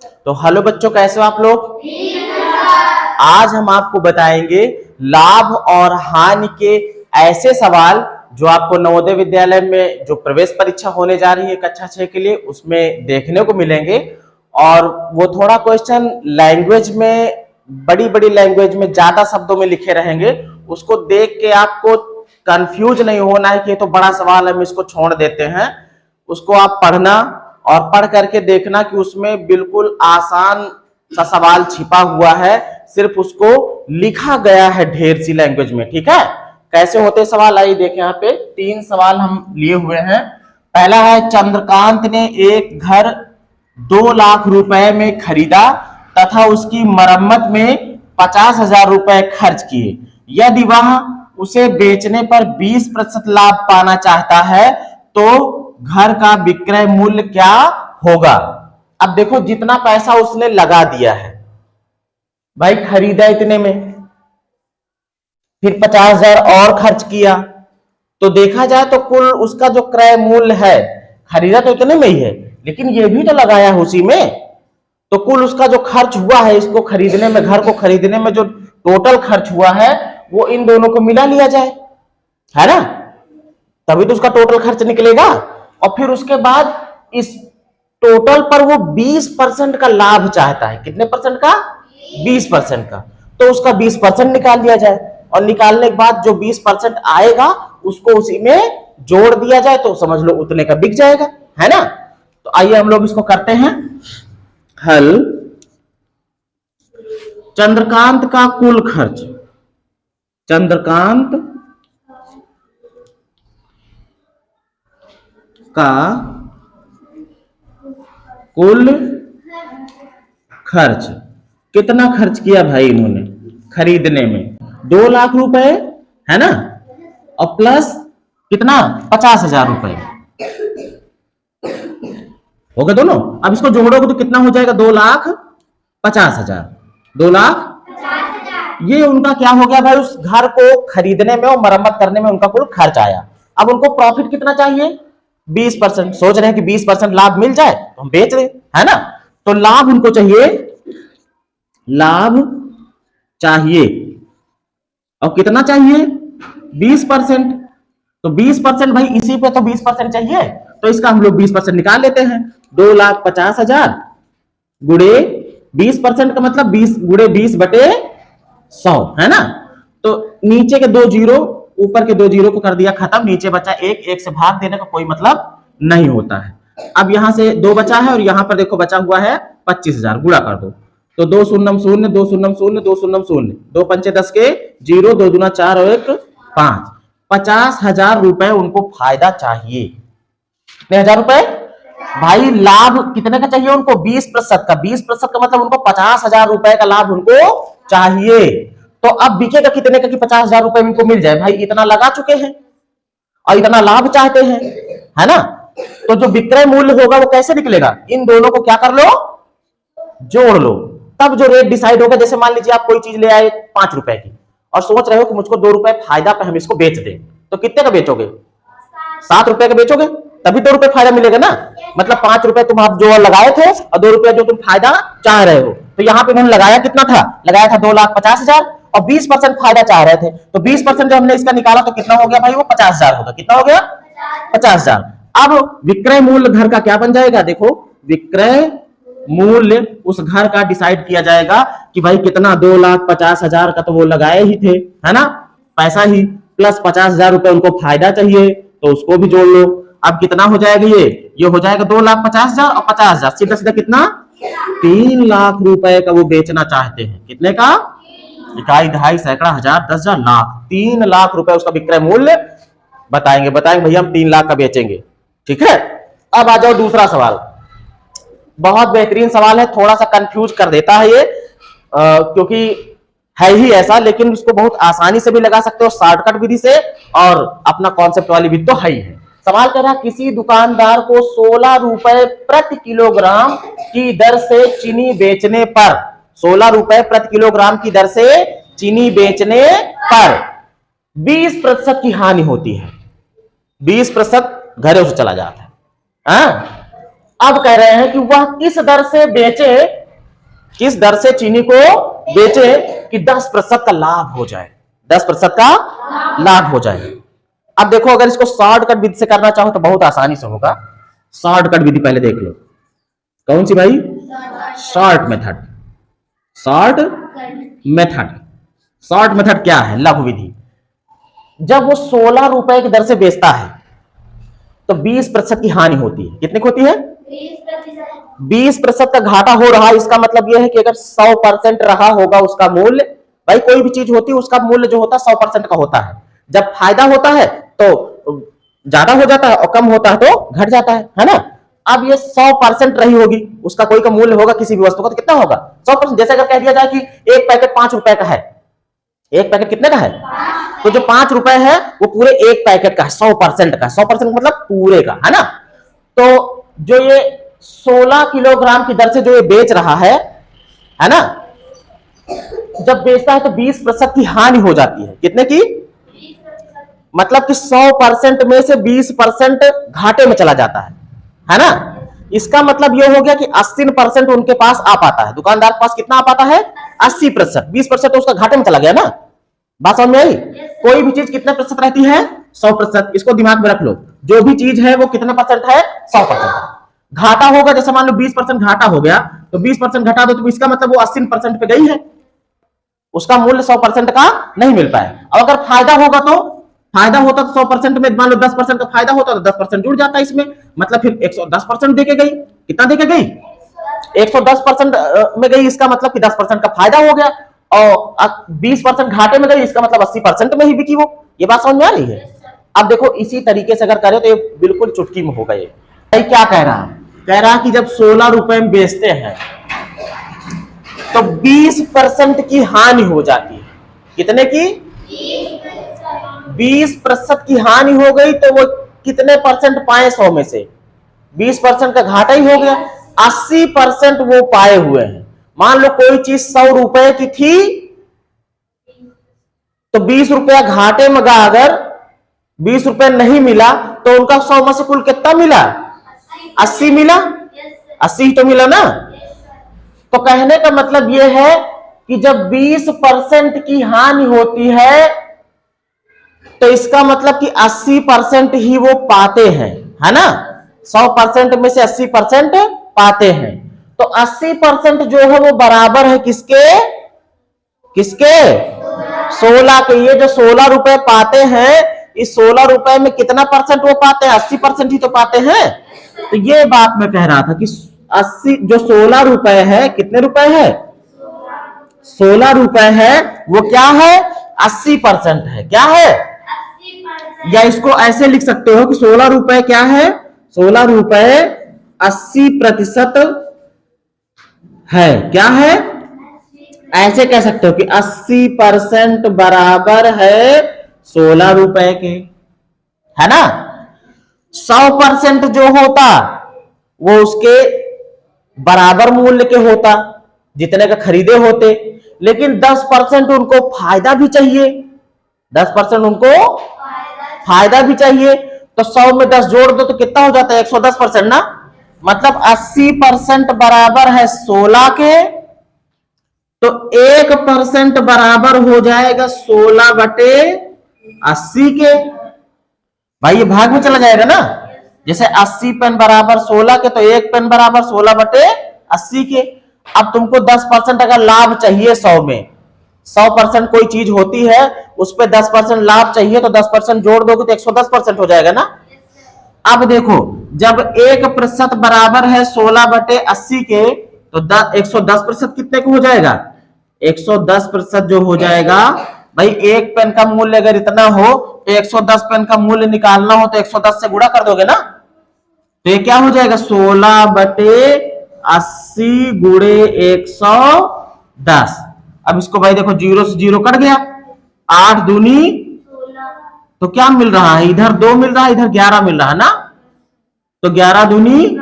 तो हेलो बच्चों, कैसे हो आप लोग? आज हम आपको बताएंगे लाभ और हानि के ऐसे सवाल जो आपको नवोदय विद्यालय में जो प्रवेश परीक्षा होने जा रही है कक्षा 6 के लिए, उसमें देखने को मिलेंगे। और वो थोड़ा क्वेश्चन लैंग्वेज में, बड़ी बड़ी लैंग्वेज में, ज्यादा शब्दों में लिखे रहेंगे। उसको देख के आपको कंफ्यूज नहीं होना है कि ये तो बड़ा सवाल है, हम इसको छोड़ देते हैं। उसको आप पढ़ना और पढ़ करके देखना कि उसमें बिल्कुल आसान सा सवाल छिपा हुआ है, सिर्फ उसको लिखा गया है ढेर सी लैंग्वेज में। ठीक है, कैसे होते सवाल आइए देखें। यहाँ पे 3 सवाल हम लिए हुए हैं। पहला है, चंद्रकांत ने एक घर 2 लाख रुपए में खरीदा तथा उसकी मरम्मत में 50,000 रुपए खर्च किए। यदि वह उसे बेचने पर 20% लाभ पाना चाहता है तो घर का विक्रय मूल्य क्या होगा? अब देखो, जितना पैसा उसने लगा दिया है भाई, खरीदा इतने में, फिर 50,000 और खर्च किया, तो देखा जाए तो कुल उसका जो क्रय मूल्य है, खरीदा तो इतने में ही है लेकिन ये भी तो लगाया है उसी में, तो कुल उसका जो खर्च हुआ है इसको खरीदने में, घर को खरीदने में जो टोटल खर्च हुआ है वो इन दोनों को मिला लिया जाए, है ना? तभी तो उसका टोटल खर्च निकलेगा। और फिर उसके बाद इस टोटल पर वो 20% का लाभ चाहता है। कितने परसेंट का? 20% का। तो उसका 20% निकाल लिया जाए और निकालने के बाद जो 20% आएगा उसको उसी में जोड़ दिया जाए तो समझ लो उतने का बिक जाएगा, है ना? तो आइए हम लोग इसको करते हैं हल। चंद्रकांत का कुल खर्च, चंद्रकांत का कुल खर्च, कितना खर्च किया भाई इन्होंने खरीदने में? 2 लाख रुपए, है ना? और प्लस कितना? 50,000 रुपए हो गए दोनों। अब इसको जोड़ोगे तो कितना हो जाएगा? 2,50,000। 2,50,000 ये उनका क्या हो गया भाई? उस घर को खरीदने में और मरम्मत करने में उनका कुल खर्च आया। अब उनको प्रॉफिट कितना चाहिए? 20%। सोच रहे हैं कि 20% लाभ मिल जाए तो हम बेच रहे, है ना? तो लाभ उनको चाहिए, लाभ चाहिए, और कितना चाहिए? 20%। तो 20% भाई, इसी पे तो 20% चाहिए, तो इसका हम लोग 20% निकाल लेते हैं। 2,50,000 गुणे 20% का मतलब 20 गुणे 20/100, है ना? तो नीचे के 2 जीरो, ऊपर के 2 जीरो को कर दिया खत्म, नीचे बचा 1, 1 से भाग देने का कोई मतलब नहीं होता है। अब यहां से 2 बचा है और यहां पर देखो बचा हुआ है 25,000, गुणा कर दो तो 2 शून्य 0, 2 शून्य 0, 2 शून्य 0, 2 पंचे 10 के 0, 2 दूना 4 और 1 5। 50,000 रुपए उनको फायदा चाहिए। कितने हजार रुपए भाई? लाभ कितने का चाहिए उनको? 20% का। 20% का मतलब उनको 50,000 रुपए का लाभ उनको चाहिए। तो अब बिकेगा कितने का कि 50,000 रुपए उनको मिल जाए? भाई इतना लगा चुके हैं और इतना लाभ चाहते हैं, है ना? तो जो विक्रय मूल्य होगा वो कैसे निकलेगा? इन दोनों को क्या कर लो? जोड़ लो, तब जो रेट डिसाइड होगा। जैसे मान लीजिए आप कोई चीज ले आए 5 रुपए की और सोच रहे हो कि मुझको 2 रुपए फायदा पे हम इसको बेच दें, तो कितने का बेचोगे? 7 रुपए का बेचोगे, तभी 2 रुपए फायदा मिलेगा ना। मतलब 5 रुपए तुम आप जो लगाए थे और 2 रुपए जो तुम फायदा चाह रहे हो, तो यहाँ पे उन्होंने लगाया कितना था? लगाया था 2,50,000 और 20% फायदा चाह रहे थे, तो 20% जो हमने इसका निकाला तो कितना हो गया भाई? वो 50,000 होगा। कितना हो गया? 50,000। अब विक्रय मूल्य घर का क्या बन जाएगा? देखो, विक्रय मूल्य उस घर का डिसाइड किया जाएगा कि भाई कितना, 2,50,000 का तो वो लगाए ही थे, है ना? पैसा ही, प्लस 50,000 रुपए उनको फायदा चाहिए तो उसको भी जोड़ लो। अब कितना हो जाएगा? ये हो जाएगा 2,50,000 और 50,000, सीधा सीधा कितना? 3 लाख रुपए का वो बेचना चाहते हैं। कितने का? इकाई, दहाई, सैकड़ा, हजार, 10,000, लाख। 3 लाख रुपए उसका विक्रय मूल्य बताएंगे भैया हम 3 लाख का बेचेंगे। ठीक है, अब आ जाओ दूसरा सवाल। बहुत बेहतरीन सवाल है, थोड़ा सा कंफ्यूज कर देता है ये, क्योंकि है ही ऐसा, लेकिन उसको बहुत आसानी से भी लगा सकते हो, शॉर्टकट विधि से, और अपना कॉन्सेप्ट वाली विधि तो है ही है। सवाल कह रहा, किसी दुकानदार को 16 रुपए प्रति किलोग्राम की दर से चीनी बेचने पर, 16 रुपए प्रति किलोग्राम की दर से चीनी बेचने पर 20% की हानि होती है। 20% घरों से चला जाता है। अब कह रहे हैं कि वह किस दर से बेचे, किस दर से चीनी को बेचे कि 10% का लाभ हो जाए, 10% का लाभ हो जाए। अब देखो, अगर इसको शॉर्टकट विधि से करना चाहो तो बहुत आसानी से होगा। शॉर्टकट विधि पहले देख लो, कौन सी भाई? Short method. Short method, short method क्या है? लघु विधि। जब वो 16 रुपए की दर से बेचता है तो 20% की हानि होती है। कितने की होती है? 20% का घाटा हो रहा है। इसका मतलब यह है कि अगर 100% रहा होगा उसका मूल्य, भाई कोई भी चीज होती है उसका मूल्य जो होता है 100% का होता है। जब फायदा होता है तो ज्यादा हो जाता है और कम होता है तो घट जाता है ना। अब ये 100% रही होगी, उसका कोई का मूल्य होगा किसी भी वस्तु का, तो कितना होगा? 100%। जैसे अगर कह दिया जाए कि एक पैकेट 5 रुपए का है, एक पैकेट कितने का है? तो जो 5 रुपए है वो पूरे एक पैकेट का है, 100% का। 100% मतलब पूरे का, है ना। तो जो ये 16 किलोग्राम की दर से जो ये बेच रहा है ना, जब बेचता है तो 20% की हानि हो जाती है। कितने की? मतलब कि 100% में से 20% घाटे में चला जाता है ना। इसका मतलब यह हो गया कि 80% उनके पास आ पाता है, दुकानदार के पास कितना आ पाता है? 80%। 20% तो उसका घाटे में चला गया ना। बात समझ में आई? कोई भी चीज कितने प्रतिशत रहती है? 100%। इसको दिमाग में रख लो, जो भी चीज है वो कितने परसेंट है? 100%। घाटा होगा, जैसे मान लो 20% घाटा हो गया तो 20% घटा दो तो इसका मतलब वो 80% पे गई है, उसका मूल्य 100% का नहीं मिल पाया। और अगर फायदा होगा तो, फायदा होता तो 100% में मान लो 10% का फायदा होता तो 10% जुड़ जाता इसमें, मतलब फिर 110% देके गई। कितना देके गई? 110% में गई, इसका मतलब कि 10% का फायदा हो गया। और 20% घाटे में गई, इसका मतलब 80% में ही बिकी वो। ये बात समझ में आ रही है? अब देखो, इसी तरीके से अगर करें तो ये बिल्कुल चुटकी में होगा। ये क्या कह रहा है? कह रहा है कि जब 16 रुपए में बेचते हैं तो 20% की हानि हो जाती है। कितने की? 20% की हानि हो गई तो वो कितने परसेंट पाए 100 में से? 20% का घाटा ही हो गया, 80% वो पाए हुए हैं। मान लो कोई चीज 100 रुपए की थी तो 20 रुपया घाटे में गया, अगर 20 रुपए नहीं मिला तो उनका 100 में से कुल कितना मिला? 80 मिला। 80 ही तो मिला ना। तो कहने का मतलब यह है कि जब 20% की हानि होती है तो इसका मतलब कि 80% ही वो पाते हैं, है ना। 100% में से 80% पाते हैं। तो 80% जो है वो बराबर है किसके? किसके? 16 के। ये जो 16 रुपए पाते हैं, इस 16 रुपए में कितना परसेंट वो पाते हैं? 80% ही तो पाते हैं। तो ये बात मैं कह रहा था कि 80 जो 16 रुपए है, कितने रुपए है? 16 रुपए है, वो क्या है? 80% है। क्या है? या इसको ऐसे लिख सकते हो कि 16 रुपए क्या है? 16 रुपए 80% है। क्या है? ऐसे कह सकते हो कि 80% बराबर है 16 रुपए के, है ना। 100% जो होता वो उसके बराबर मूल्य के होता, जितने का खरीदे होते। लेकिन 10% उनको फायदा भी चाहिए, 10% उनको फायदा भी चाहिए। तो 100 में 10 जोड़ दो तो कितना हो जाता है? 110% ना। मतलब 80% बराबर है 16 के, तो 1% बराबर हो जाएगा 16/80 के। भाई ये भाग में चला जाएगा ना। जैसे 80 पेन बराबर 16 के, तो 1 पेन बराबर 16/80 के। अब तुमको 10% अगर लाभ चाहिए 100 में, 100% कोई चीज होती है उस पर 10% लाभ चाहिए, तो 10% जोड़ दोगे तो 110% हो जाएगा ना। अब देखो, जब 1% बराबर है 16/80 के, तो 110% कितने को हो जाएगा? 110% जो हो जाएगा, भाई एक पेन का मूल्य अगर इतना हो तो 110 पेन का मूल्य निकालना हो तो 110 से गुणा कर दोगे ना। तो ये क्या हो जाएगा? 16/80 गुणे 110। अब इसको भाई देखो, 0 से 0 कट गया, 8 दूनी, तो क्या मिल रहा है? इधर 2 मिल रहा है, इधर 11 मिल रहा है ना। तो 11 दूनी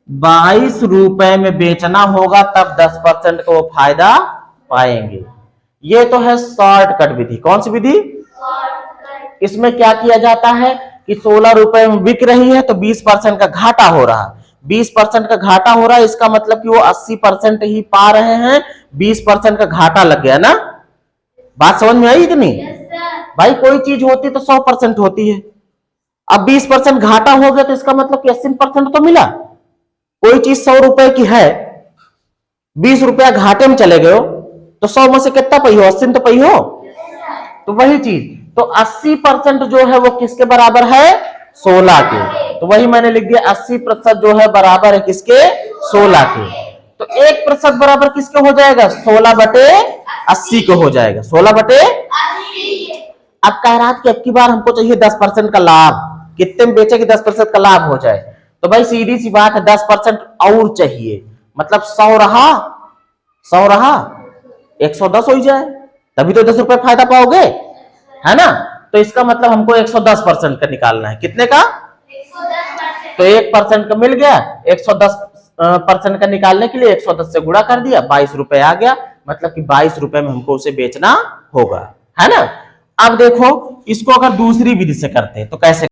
22 रुपए में बेचना होगा, तब 10% को फायदा पाएंगे। ये तो है शॉर्टकट विधि। कौन सी विधि? इसमें क्या किया जाता है कि 16 रुपए में बिक रही है तो 20% का घाटा हो रहा है। 20% का घाटा हो रहा है, इसका मतलब कि वो 80% ही पा रहे हैं, 20% का घाटा लग गया ना। बात समझ में आई कि नहीं? भाई कोई चीज होती तो 100% होती है, अब 20% घाटा हो गया तो इसका मतलब कि 80% तो मिला। कोई चीज 100 रुपए की है, 20 रुपया घाटे में चले गए हो तो 100 में से कितना पई हो? 80 तो पई हो। तो वही चीज, तो 80% जो है वो किसके बराबर है? 16 के। तो वही मैंने लिख दिया 80% जो है बराबर है किसके? 16 के। तो 1% बराबर किसके हो जाएगा? 16/80 के हो जाएगा, 16/80। अब कह रहा कि अब की बार हमको चाहिए 10% का लाभ, कितने में बेचे कि 10% का लाभ हो जाए। तो भाई सीधी सी बात है 10% और चाहिए, मतलब 100 रहा, 100 रहा, 110 हो जाए, तभी तो 10 रुपए फायदा पाओगे, है ना। तो इसका मतलब हमको 110% का निकालना है, कितने का? तो 1% का मिल गया, 110% का निकालने के लिए 110 से गुणा कर दिया, 22 रुपए आ गया, मतलब कि 22 रुपए में हमको उसे बेचना होगा, है ना। अब देखो इसको अगर दूसरी विधि से करते हैं तो कैसे